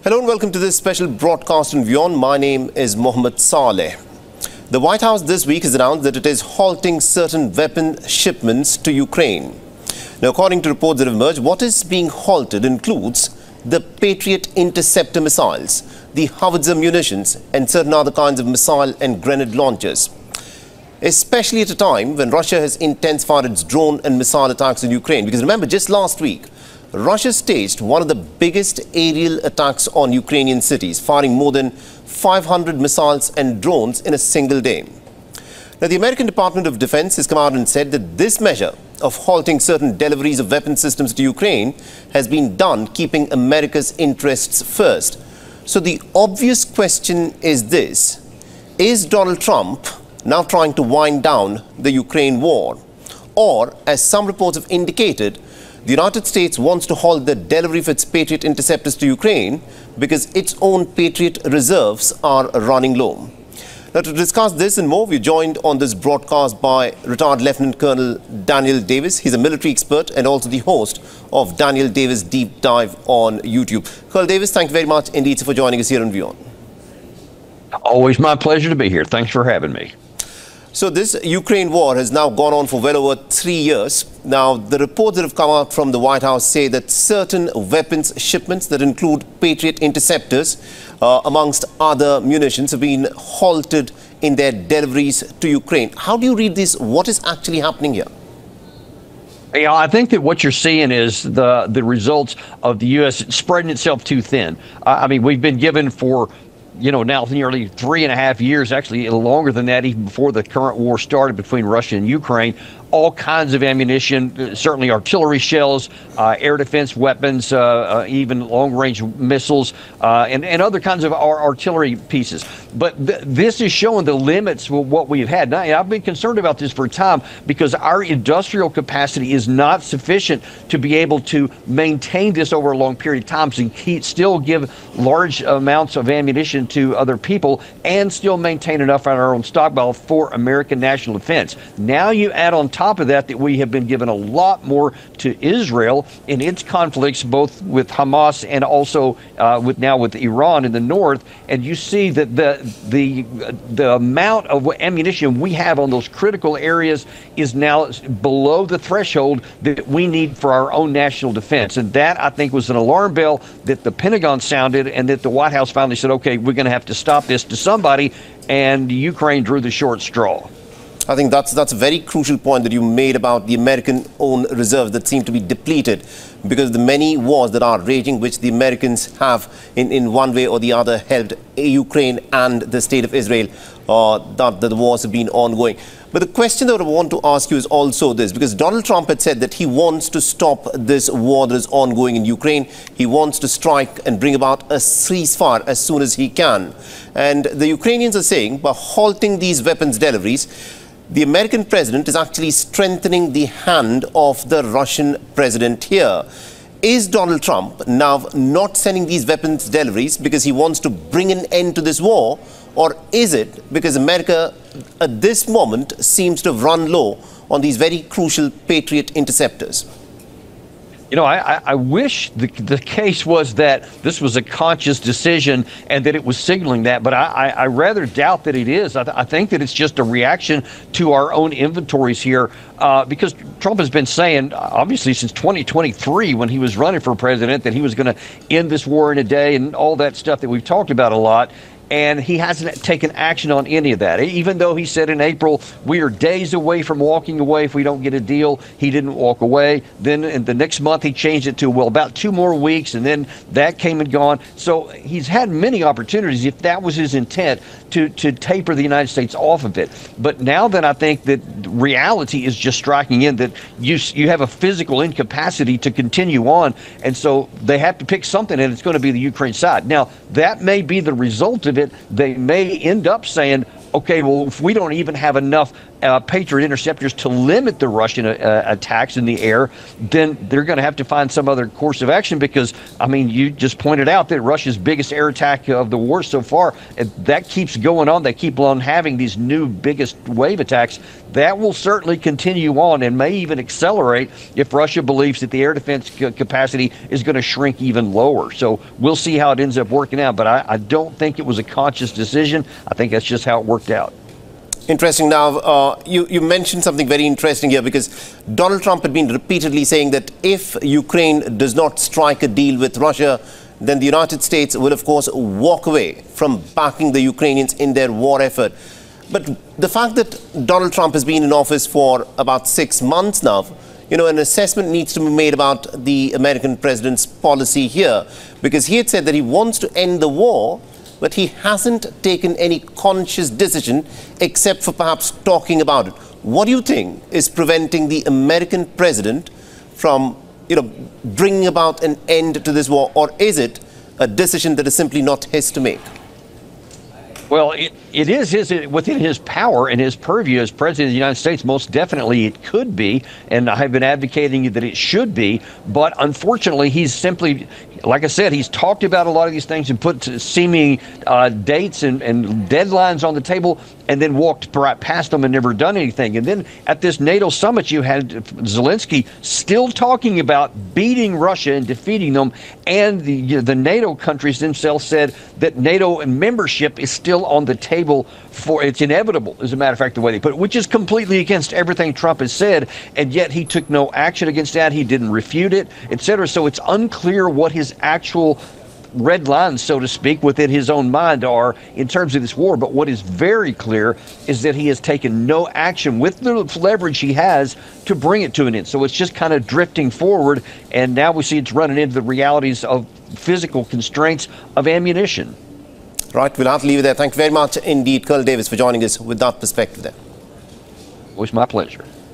Hello and welcome to this special broadcast and beyond. My name is Mohammed Saleh. The White House this week has announced that it is halting certain weapon shipments to Ukraine. Now, according to reports that have emerged, what is being halted includes the Patriot interceptor missiles, the howitzer munitions and certain other kinds of missile and grenade launchers. Especially at a time when Russia has intensified its drone and missile attacks in Ukraine. Because remember, just last week, Russia staged one of the biggest aerial attacks on Ukrainian cities, firing more than 500 missiles and drones in a single day. Now, the American Department of Defense has come out and said that this measure of halting certain deliveries of weapon systems to Ukraine has been done keeping America's interests first. So the obvious question is this: is Donald Trump now trying to wind down the Ukraine war? Or, as some reports have indicated, the United States wants to halt the delivery of its Patriot interceptors to Ukraine because its own Patriot reserves are running low. Now, to discuss this and more, we're joined on this broadcast by retired Lieutenant Colonel Daniel Davis. He's a military expert and also the host of Daniel Davis Deep Dive on YouTube. Colonel Davis, thank you very much indeed for joining us here on Beyond. Always my pleasure to be here. Thanks for having me. So this Ukraine war has now gone on for well over 3 years. Now, the reports that have come out from the White House say that certain weapons shipments that include Patriot interceptors, amongst other munitions, have been halted in their deliveries to Ukraine. How do you read this? What is actually happening here? Yeah, I think that what you're seeing is the results of the U.S. spreading itself too thin. I mean, we've been given for now nearly 3.5 years, actually longer than that, even before the current war started between Russia and Ukraine, all kinds of ammunition, certainly artillery shells, air defense weapons, even long-range missiles, and other kinds of artillery pieces. But this is showing the limits of what we've had. Now, I've been concerned about this for a time because our industrial capacity is not sufficient to be able to maintain this over a long period of time, so still give large amounts of ammunition to other people and still maintain enough on our own stockpile for American national defense. Now you add on top of that we have been given a lot more to Israel in its conflicts, both with Hamas and also with Iran in the north, and you see that the amount of ammunition we have on those critical areas is now below the threshold that we need for our own national defense. And that, I think, was an alarm bell that the Pentagon sounded, and that the White House finally said, okay, we're going to have to stop this to somebody, and Ukraine drew the short straw. I think that's a very crucial point that you made about the American-owned reserves that seem to be depleted because the many wars that are raging, which the Americans have in one way or the other helped Ukraine and the state of Israel, that the wars have been ongoing. But the question that I want to ask you is also this, because Donald Trump had said that he wants to stop this war that is ongoing in Ukraine. He wants to strike and bring about a ceasefire as soon as he can. And the Ukrainians are saying by halting these weapons deliveries, the American president is actually strengthening the hand of the Russian president here. Is Donald Trump now not sending these weapons deliveries because he wants to bring an end to this war? Or is it because America at this moment seems to have run low on these very crucial Patriot interceptors? I wish the case was that this was a conscious decision and that it was signaling that, but I rather doubt that it is. I think that it's just a reaction to our own inventories here, because Trump has been saying, obviously since 2023, when he was running for president, that he was going to end this war in a day and all that stuff that we've talked about a lot. And he hasn't taken action on any of that. Even though he said in April, we are days away from walking away if we don't get a deal, he didn't walk away. Then in the next month, he changed it to, well, about 2 more weeks, and then that came and gone. So he's had many opportunities, if that was his intent, to taper the United States off of it. But now that I think that reality is just striking in, that you have a physical incapacity to continue on, and so they have to pick something, and it's going to be the Ukraine side. Now, that may be the result of it. They may end up saying, okay, well, if we don't even have enough Patriot interceptors to limit the Russian attacks in the air, then they're going to have to find some other course of action because, I mean, you just pointed out that Russia's biggest air attack of the war so far, that keeps going on. They keep on having these new biggest wave attacks. That will certainly continue on and may even accelerate if Russia believes that the air defense capacity is going to shrink even lower. So we'll see how it ends up working out. But I don't think it was a conscious decision. I think that's just how it worked out. Interesting. Now, you mentioned something very interesting here because Donald Trump had been repeatedly saying that if Ukraine does not strike a deal with Russia, then the United States will, of course, walk away from backing the Ukrainians in their war effort. But the fact that Donald Trump has been in office for about 6 months now, an assessment needs to be made about the American president's policy here, because he had said that he wants to end the war, but he hasn't taken any conscious decision except for perhaps talking about it. What do you think is preventing the American president from, bringing about an end to this war? Or is it a decision that is simply not his to make? Well, it is within his power and his purview as president of the United States. Most definitely it could be, and I've been advocating that it should be. But unfortunately, he's simply, like I said, he's talked about a lot of these things and put seeming dates and deadlines on the table and then walked past them and never done anything. And then at this NATO summit, you had Zelensky still talking about beating Russia and defeating them. And the NATO countries themselves said that NATO membership is still on the table it's inevitable, as a matter of fact, the way they put it, which is completely against everything Trump has said. And yet he took no action against that. He didn't refute it, etc. So it's unclear what his actual red lines, so to speak, within his own mind are in terms of this war. But what is very clear is that he has taken no action with the leverage he has to bring it to an end. So it's just kind of drifting forward. And now we see it's running into the realities of physical constraints of ammunition. Right, we'll have to leave it there. Thank you very much indeed, Colonel Davis, for joining us with that perspective there. It was my pleasure.